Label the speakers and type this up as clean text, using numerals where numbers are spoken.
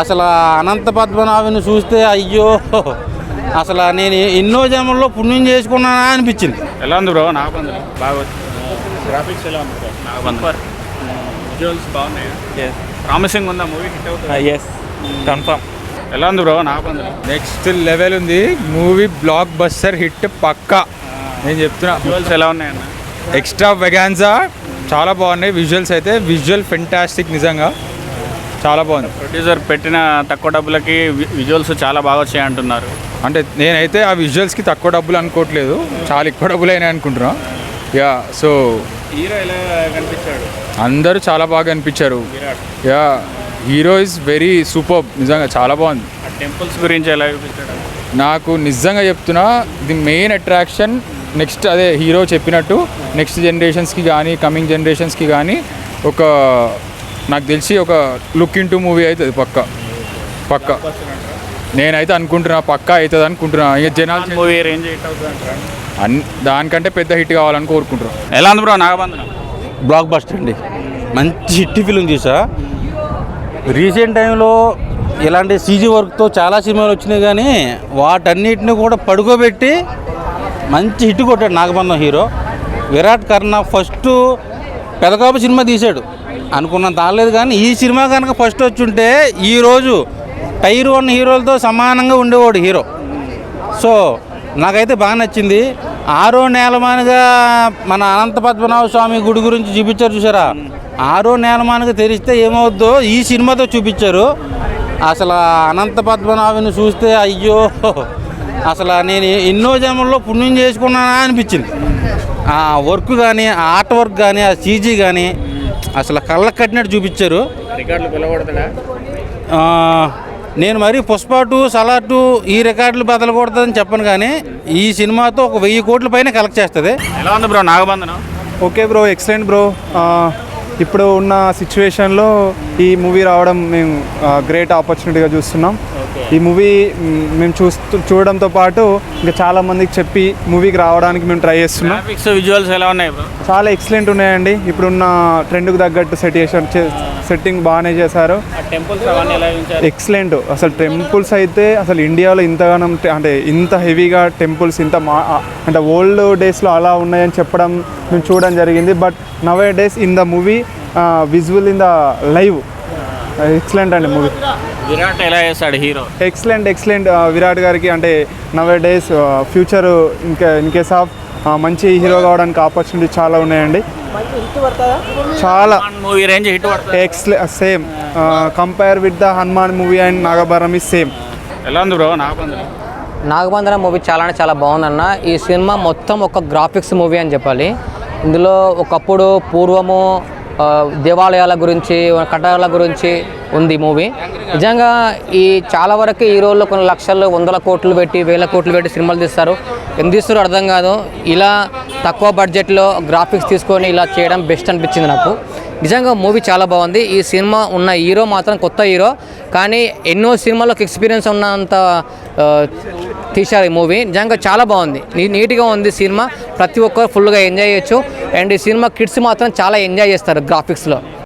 Speaker 1: అసలు అనంత పద్మనాభుని చూస్తే అయ్యో అసలు నేను ఎన్నో జన్మల్లో పుణ్యం చేసుకున్నానా అనిపించింది.
Speaker 2: ఎలా ఉంది బ్రో? నాగబంధన బాగా గ్రాఫిక్స్ ఎలా ఉంది బ్రో? నాగబంధన విజువల్స్ బాగున్నాయి. ప్రామిసింగ్ ఉందా మూవీ? హిట్ అవుతుంది?
Speaker 3: Yes confirm.
Speaker 2: ఎలా ఉంది బ్రో నాగబంధన?
Speaker 3: నెక్స్ట్ లెవెల్ ఉంది మూవీ, బ్లాక్ బస్టర్ హిట్ పక్కా. నేను చెప్తున్నా.
Speaker 2: విజువల్స్ ఎలా ఉన్నాయన్న?
Speaker 3: ఎక్స్ట్రా వెగాన్జా చాలా బాగున్నాయి. విజువల్స్ అయితే విజువల్ ఫెంటాస్టిక్, నిజంగా చాలా బాగుంది.
Speaker 2: ప్రొడ్యూసర్ పెట్టిన తక్కువ డబ్బులకి విజువల్స్ చాలా బాగా వచ్చాయి అంటున్నారు.
Speaker 3: అంటే నేనైతే ఆ విజువల్స్కి తక్కువ డబ్బులు అనుకోవట్లేదు, చాలా ఎక్కువ డబ్బులు అయినాయి అనుకుంటున్నా. యా, సో
Speaker 2: హీరో ఎలా కనిపించాడు?
Speaker 3: అందరూ చాలా బాగా అనిపించారు. Yeah, hero is very super, నిజంగా చాలా బాగుంది.
Speaker 2: టెంపుల్స్ గురించి ఎలా చూపించాడు?
Speaker 3: నాకు నిజంగా చెప్తున్నా, ది మెయిన్ అట్రాక్షన్ నెక్స్ట్ అదే హీరో చెప్పినట్టు నెక్స్ట్ జనరేషన్స్కి కానీ కమింగ్ జనరేషన్స్కి కానీ ఒక నాకు తెలిసి ఒక లుక్ ఇన్ టు మూవీ అవుతుంది పక్క. నేనైతే అనుకుంటున్నా పక్కా అవుతుంది అనుకుంటున్నా. ఇక జనాలు
Speaker 2: మూవీ రేంజ్ హిట్ అవుతుంది అంటారా?
Speaker 3: దానికంటే పెద్ద హిట్ కావాలని కోరుకుంటున్నాను.
Speaker 2: ఎలా ఉంది బ్రో నాగబంధన?
Speaker 1: బ్లాక్ బస్టర్ అండి, మంచి హిట్ ఫిల్మ్ చూసా. రీసెంట్ టైంలో ఇలాంటి సీజీ వర్క్తో చాలా సినిమాలు వచ్చినాయి, కానీ వాటన్నిటిని కూడా పడుకోబెట్టి మంచి హిట్ కొట్టాడు నాగబంధం హీరో. విరాట్ కర్ణ ఫస్ట్ పెదకాపు సినిమా తీశాడు అనుకున్నంత ఆడలేదు, కానీ ఈ సినిమా కనుక ఫస్ట్ వచ్చి ఉంటే ఈరోజు టైర్ 1 హీరోలతో సమానంగా ఉండేవాడు హీరో. సో నాకైతే బాగా నచ్చింది. 6వ నేలమానిగా మన అనంత పద్మనాభ స్వామి గుడి గురించి చూపించారు చూసారా, 6వ నేలమానిగా తెరిస్తే ఏమవుద్దో ఈ సినిమాతో చూపించారు. అసలు అనంత పద్మనాభుని చూస్తే అయ్యో అసలు నేను ఎన్నో జన్మల్లో పుణ్యం చేసుకున్నానా అనిపించింది. ఆ వర్క్ కానీ, ఆ ఆర్ట్ వర్క్ కానీ, ఆ సీజీ కానీ అసలు కళ్ళకు కట్టినట్టు చూపించారు.
Speaker 2: రికార్డులు పిలవడతాడా?
Speaker 1: నేను మరి పుష్ప 2, సలార్ 2 ఈ రికార్డులు బదలు కొడుతుందని చెప్పను, కానీ ఈ సినిమాతో ఒక 1000 కోట్ల పైన కలెక్ట్ చేస్తుంది.
Speaker 2: ఎలా ఉంది bro Nagabandhana?
Speaker 4: Okay bro, excellent bro. ఇప్పుడు ఉన్న సిచ్యువేషన్లో ఈ మూవీ రావడం మేము గ్రేట్ ఆపర్చునిటీగా చూస్తున్నాం. ఈ మూవీ మేము చూడడంతో పాటు ఇంకా చాలామందికి చెప్పి మూవీకి రావడానికి మేము ట్రై చేస్తున్నాం.
Speaker 2: గ్రాఫిక్స్ విజువల్స్ ఎలా ఉన్నాయి బ్రో?
Speaker 4: చాలా ఎక్సలెంట్ ఉన్నాయండి. ఇప్పుడున్న ట్రెండ్కి తగ్గట్టు సెట్టింగ్ బాగానే చేశారు.
Speaker 2: టెంపుల్స్ అవన్నీ ఎలా ఉంచారు?
Speaker 4: ఎక్సలెంట్. అసలు టెంపుల్స్ అయితే అసలు ఇండియాలో ఇంతగానం అంటే ఇంత హెవీగా టెంపుల్స్ అంటే ఓల్డ్ డేస్లో అలా ఉన్నాయని చెప్పడం మేము చూడడం జరిగింది. But nowadays in the movie visual in the live excellent అండి మూవీ.
Speaker 2: విరాట్ ఎలా చేస్తాడు హీరో?
Speaker 4: ఎక్సలెంట్ విరాట్ గారికి అంటే nowadays future in case of మంచి హీరో కావడానికి ఆపర్చునిటీ చాలా ఉన్నాయండి. చాలా
Speaker 2: movie range hit
Speaker 4: same compare with the Hanuman movie and Nagabharanam is same.
Speaker 2: ఎలా ఉంది బ్రో నాగబంధన?
Speaker 5: నాగబంధన మూవీ చాలా బాగుందన్న. ఈ సినిమా మొత్తం ఒక గ్రాఫిక్స్ మూవీ అని చెప్పాలి. ఇందులో ఒకప్పుడు పూర్వము దేవాలయాల గురించి, కట్టడాల గురించి ఉంది మూవీ. నిజంగా ఈ చాలా వరకు ఈ రోజుల్లో కొన్ని లక్షలు, 100 కోట్లు పెట్టి 1000 కోట్లు పెట్టి సినిమాలు తీస్తారు. ఎందుకు తీస్తారో అర్థం కాదు. ఇలా తక్కువ బడ్జెట్లో గ్రాఫిక్స్ తీసుకొని ఇలా చేయడం బెస్ట్ అనిపించింది నాకు. నిజంగా మూవీ చాలా బాగుంది. ఈ సినిమా ఉన్న హీరో మాత్రం కొత్త హీరో, కానీ ఎన్నో సినిమాలకు ఎక్స్పీరియన్స్ ఉన్నంత తీశారు ఈ మూవీ. నిజంగా చాలా బాగుంది, నీట్గా ఉంది సినిమా. ప్రతి ఒక్కరు ఫుల్గా ఎంజాయ్ చేయొచ్చు. అండ్ ఈ సినిమా కిడ్స్ మాత్రం చాలా ఎంజాయ్ చేస్తారు గ్రాఫిక్స్లో.